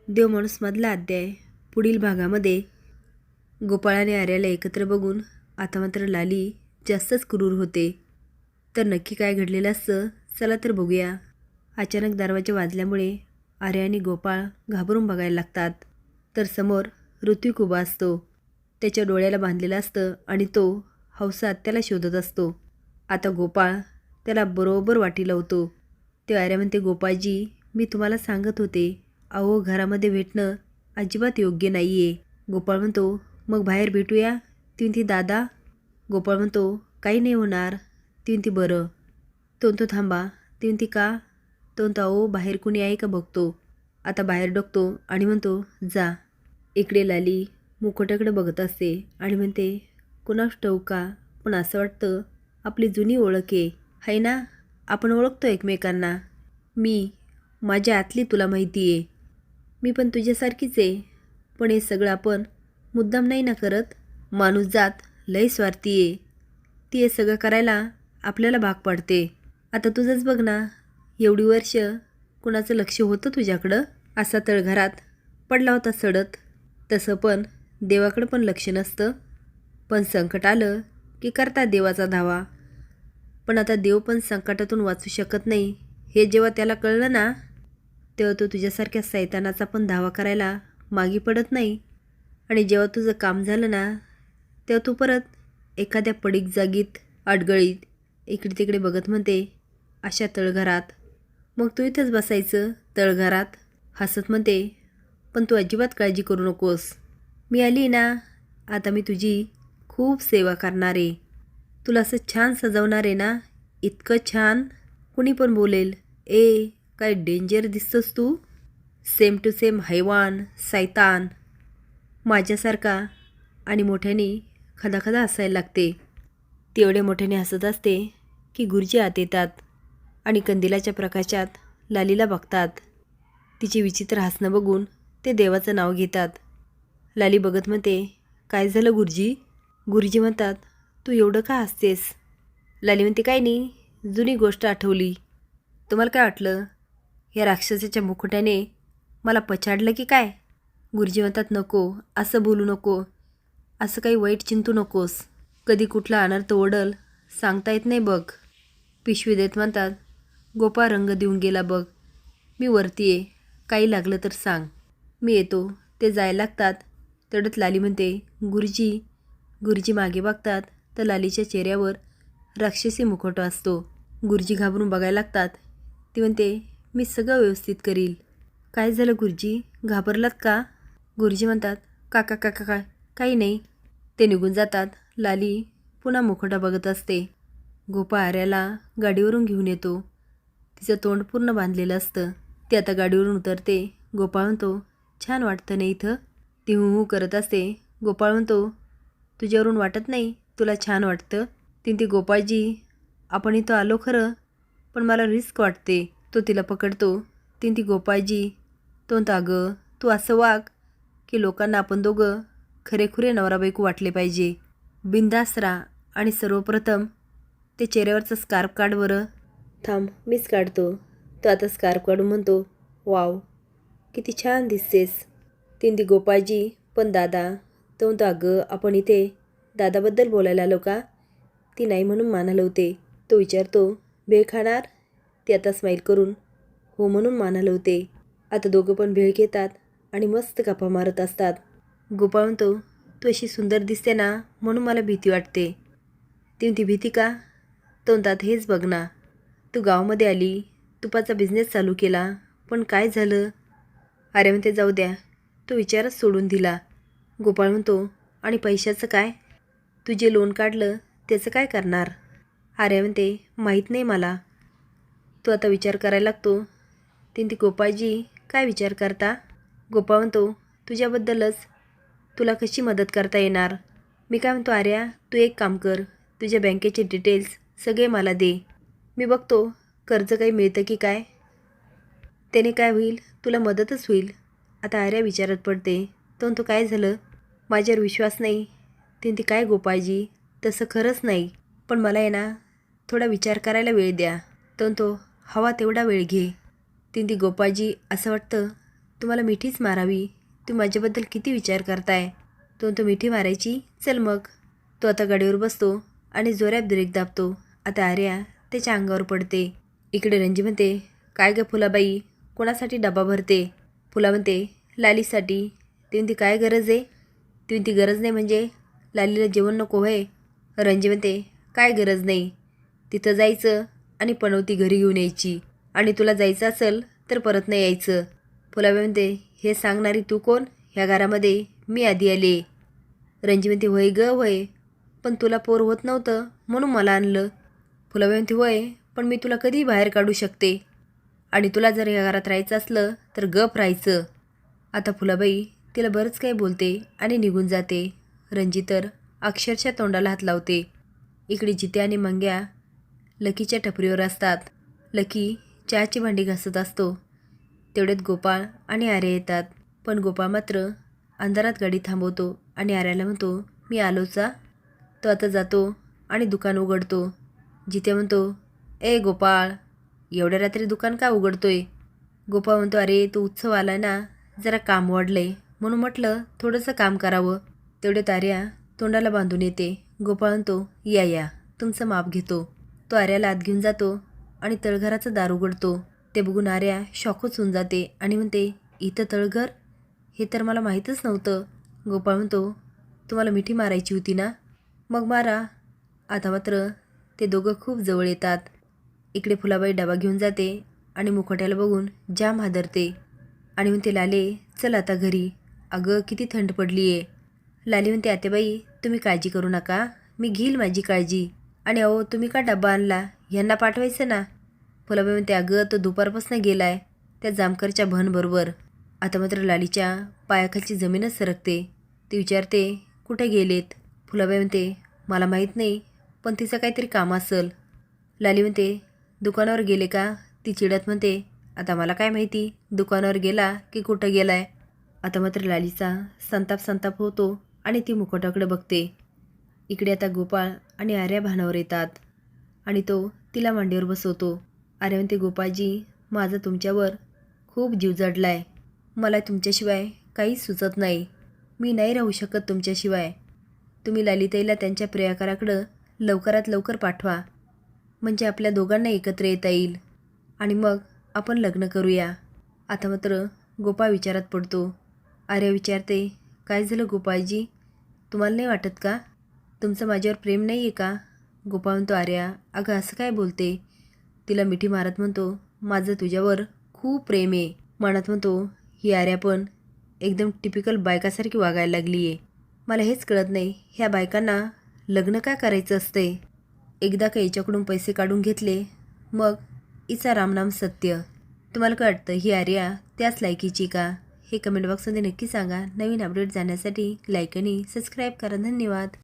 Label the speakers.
Speaker 1: देवमाणूसमधला अध्याय पुढील भागामध्ये. गोपाळाने आर्याला एकत्र बघून आता मात्र लाली जास्तच क्रूर होते. तर नक्की काय घडलेलं असतं चला तर बघूया. अचानक दरवाजा वाजल्यामुळे आर्या आणि गोपाळ घाबरून बघायला लागतात. तर समोर ऋत्विक उभा असतो. त्याच्या डोळ्याला बांधलेलं असतं आणि तो हौसात त्याला शोधत असतो. आता गोपाळ त्याला बरोबर वाटी लावतो. ते आर्या म्हणते, गोपाळजी मी तुम्हाला सांगत होते, अहो घरामध्ये भेटणं अजिबात योग्य नाही आहे. गोपाळ म्हणतो, मग बाहेर भेटूया. ती म्हणती, दादा. गोपाळ म्हणतो, काही नाही होणार. ती म्हणती, बरं. तो म्हणतो, थांबा. ती म्हणती, का? तो म्हणतो, अहो बाहेर कुणी आहे का बघतो. आता बाहेर डोकतो आणि म्हणतो, जा. इकडे लाली मुखोट्याकडे बघत असते आणि म्हणते, कुणास ठाऊक का, पण असं वाटतं आपली जुनी ओळख आहे ना. आपण ओळखतो एकमेकांना. मी माझ्या आतली तुला माहिती आहे. मी पण तुझ्यासारखीच आहे. पण हे सगळं आपण मुद्दाम नाही ना करत. माणूस जात लय स्वार्थी आहे. ती हे सगळं करायला आपल्याला भाग पडते. आता तुझंच बघ ना, एवढी वर्ष कुणाचं लक्ष होतं तुझ्याकडं. असा तळघरात पडला होता सडत. तसं पण देवाकडं पण लक्ष नसतं. पण संकट आलं की करता देवाचा धावा. पण आता देव पण संकटातून वाचू शकत नाही हे जेव्हा त्याला कळलं ना, तेव्हा तो तुझ्यासारख्या सैतानाचा पण धावा करायला मागे पडत नाही. आणि जेव्हा तुझं काम झालं ना, तेव्हा तू परत एखाद्या पडीक जागीत अडगळीत इकडे तिकडे बघत म्हणते, अशा तळघरात. मग तू इथंच बसायचं तळघरात. हसत म्हणते, पण तू अजिबात काळजी करू नकोस. मी आली ना, आता मी तुझी खूप सेवा करणार आहे. तुला असं छान सजवणार आहे ना, इतकं छान कुणी पण बोलेल, ए काय डेंजर दिसतोस तू. सेम टू सेम हैवान सैतान माझ्यासारखा. आणि मोठ्याने खदाखदा हसायला लागते. ती एवढ्या मोठ्याने हसत असते की गुरुजी आत येतात आणि कंदिलाच्या प्रकाशात लालीला बघतात. तिचे विचित्र हसणं बघून ते देवाचं नाव घेतात. लाली बघत म्हणते, काय झालं गुरुजी. गुरुजी म्हणतात, तू एवढं का हसतेस. लाली म्हणते, काय नाही, जुनी गोष्ट आठवली. तुम्हाला काय वाटलं, या राक्षसाच्या मुकुट्याने मला पछाडलं की काय. गुरुजी म्हणतात, नको असं बोलू नको. असं काही वाईट चिंतू नकोस. कधी कुठला अनर्थ ओढल सांगता येत नाही बघ. पिशवी देत म्हणतात, गोपाळ रंग देऊन गेला बघ. मी वरती आहे, काही लागलं तर सांग. मी येतो. ते जायला लागतात. तेवढ्यात लाली म्हणते, गुरुजी. गुरुजी मागे बघतात तर लालीच्या चेहऱ्यावर राक्षसी मुखवटा असतो. गुरुजी घाबरून बघायला लागतात. ती म्हणते, मी सगळं व्यवस्थित करील. काय झालं गुरुजी, घाबरलात का. गुरुजी म्हणतात, काका काका काय काही नाही. ते निघून जातात. लाली पुन्हा मुखवटा बघत असते. गोपाळ आर्याला गाडीवरून घेऊन येतो. तिचं तोंड पूर्ण बांधलेलं असतं. ती आता गाडीवरून उतरते. गोपाळ म्हणतो, छान वाटतं नाही इथं. ती हू करत असते. गोपाळ म्हणतो, तुझ्यावरून वाटत नाही तुला छान वाटतं. ती गोपाळजी आपण इथं आलो खरं, पण मला रिस्क वाटते. तो तिला पकडतो. ती गोपाळजी. तो म्हणतो, अगं तू असं वाग की लोकांना आपण दोघं खरेखुरे नवरा बायको वाटले पाहिजे. बिंदास राहा. आणि सर्वप्रथम ते चेहऱ्यावरचं स्कार्फ काढ बरं. थांब मीच काढतो. तो आता स्कार्फ काढून म्हणतो, वाव किती छान दिसतेस. ती गोपाळजी, पण दादा. तो म्हणतो, अगं आपण इथे दादाबद्दल बोलायला आलो का. ती नाही म्हणून मान हलवते. तो विचारतो, भेळ खाणार. ती आता स्माईल करून हो म्हणून मान हलवते. आता दोघं पण भेळ घेतात आणि मस्त गप्पा मारत असतात. गोपाळ म्हणतो, तू अशी सुंदर दिसते ना म्हणून मला भीती वाटते. ती भीती का. तो म्हणतात, हेच बघ ना, तू गावामध्ये आली, तुपाचा बिझनेस चालू केला, पण काय झालं. अरे म्हणते, जाऊ द्या, तो विचारच सोडून दिला. गोपाळ म्हणतो, आणि पैशाचं काय. तू जे लोन काढलं त्याचं काय करणार. अरे म्हणते, माहीत नाही मला. तो आता विचार करायला लागतो. ती गोपाळजी काय विचार करता. गोपाळ म्हणतो, तुझ्याबद्दलच. तुला कशी मदत करता येणार. मी काय म्हणतो, आर्या तू एक काम कर, तुझ्या बँकेचे डिटेल्स सगळे मला दे. मी बघतो कर्ज काही मिळतं की काय. त्याने काय होईल, तुला मदतच होईल. आता आर्या विचारत पडते. तो म्हणतो, काय झालं, माझ्यावर विश्वास नाही. ती काय गोपाळजी, तसं खरंच नाही, पण मला आहे ना थोडा विचार करायला वेळ द्या. तो म्हणतो, हवा तेवढा वेळ घे. ती गोपाळजी असं वाटतं तुम्हाला मिठीच मारावी. तुम्ही माझ्याबद्दल किती विचार करताय. तो मिठी मारायची. चल मग. तो आता गाडीवर बसतो आणि जोरात ब्रेक दाबतो. आता आर्या त्याच्या अंगावर पडते. इकडे रंजी म्हणते, काय गं फुलाबाई, कोणासाठी डबा भरते? फुला म्हणते, लालीसाठी. ती म्हणते, काय गरज आहे? ती म्हणते, गरज नाही म्हणजे लालीला जेवण नको होय? रंजी म्हणते, काय गरज नाही. तिथं जायचं आणि पनवती घरी घेऊन यायची. आणि तुला जायचं असेल तर परत नाही यायचं. फुलाबाई म्हणते, हे सांगणारी तू कोण? ह्या घरामध्ये मी आधी आले. रंजी म्हणते, होय ग होय, पण तुला पोर होत नव्हतं म्हणून मला आणलं. फुलाबाई म्हणते, होय, पण मी तुला कधी बाहेर काढू शकते. आणि तुला जर या घरात राहायचं असलं तर गप राहायचं. आता फुलाबाई तिला बरंच काही बोलते आणि निघून जाते. रंजी तर अक्षरशः तोंडाला हात लावते. इकडे जित्या आणि मंग्या लकीच्या टपरीवर असतात. लकी चहाची भांडी घासत असतो. तेवढ्यात गोपाळ आणि आर्या येतात. पण गोपाळ मात्र अंधारात गाडी थांबवतो आणि आर्याला म्हणतो, मी आलोचा. तो आता जातो आणि दुकान उघडतो. जित्या म्हणतो, ए गोपाळ, एवढ्या रात्री दुकान का उघडतोय? गोपाळ म्हणतो, अरे तू उत्सव आला ना, जरा काम वाढलंय म्हणून म्हटलं थोडंसं काम करावं. तेवढ्यात आर्या तोंडाला बांधून येते. गोपाळ म्हणतो, या या, तुमचं माप घेतो. तो आर्याला आत घेऊन जातो आणि तळघराचं दार उघडतो. ते बघून आर्या शॉकच होऊन जाते आणि म्हणते, इथं तळघर? हे तर मला माहीतच नव्हतं. गोपाळ म्हणतो, तुम्हाला मिठी मारायची होती ना, मग मारा. आता मात्र ते दोघं खूप जवळ येतात. इकडे फुलाबाई डबा घेऊन जाते आणि मुखट्याला बघून जाम हादरते आणि म्हणते, लाले चल आता घरी. अगं किती थंड पडली आहे. लाली म्हणते, आतेबाई तुम्ही काळजी करू नका, मी घेईल माझी काळजी. आणि अहो तुम्ही का डबा आणला? ह्यांना पाठवायचं ना. फुलाबाई म्हणते, अगं तो दुपारपासून गेलाय त्या जामकरच्या बरोबर. आता मात्र लालीच्या पायाखालची जमीनच सरकते. ती विचारते, कुठे गेलेत? फुलाबाई म्हणते, मला माहीत नाही, पण तिचं काहीतरी काम असेल. लाली म्हणते, दुकानावर गेले का? ती चिडत म्हणते, आता मला काय माहिती दुकानावर गेला की कुठं गेलाय. आता मात्र लालीचा संताप होतो आणि ती मुखटाकडे बघते. इकडे आता गोपाळ आणि आर्या भानावर येतात आणि तो तिला मांडीवर बसवतो. आर्या म्हणते, गोपाळजी, माझा तुमच्यावर खूप जीव जडलाय. मला तुमच्याशिवाय काहीच सुचत नाही. मी नाही राहू शकत तुमच्याशिवाय. तुम्ही लालिताईला त्यांच्या प्रियकराकडं लवकरात लवकर पाठवा, म्हणजे आपल्या दोघांना एकत्र येता येईल आणि मग आपण लग्न करूया. आता मात्र गोपाळ विचारात पडतो. आर्या विचारते, काय झालं गोपाळजी? तुम्हाला नाही वाटत का तुमचं माझ्यावर प्रेम नाही आहे का? गोपाळ म्हणतो, आर्या अगं असं काय बोलते? तिला मिठी मारत म्हणतो, माझं तुझ्यावर खूप प्रेम आहे. मनात म्हणतो, ही आर्या पण एकदम टिपिकल बायकासारखी वागायला लागली आहे. मला हेच कळत नाही, ह्या बायकांना लग्न काय करायचं असते? एकदा का हिच्याकडून पैसे काढून घेतले मग हिचा रामनाम सत्य. तुम्हाला काय वाटतं, ही आर्या त्याच लायकीची का? हे कमेंट बॉक्समध्ये नक्की सांगा. नवीन अपडेट जाण्यासाठी लाईक आणि सबस्क्राईब करा. धन्यवाद.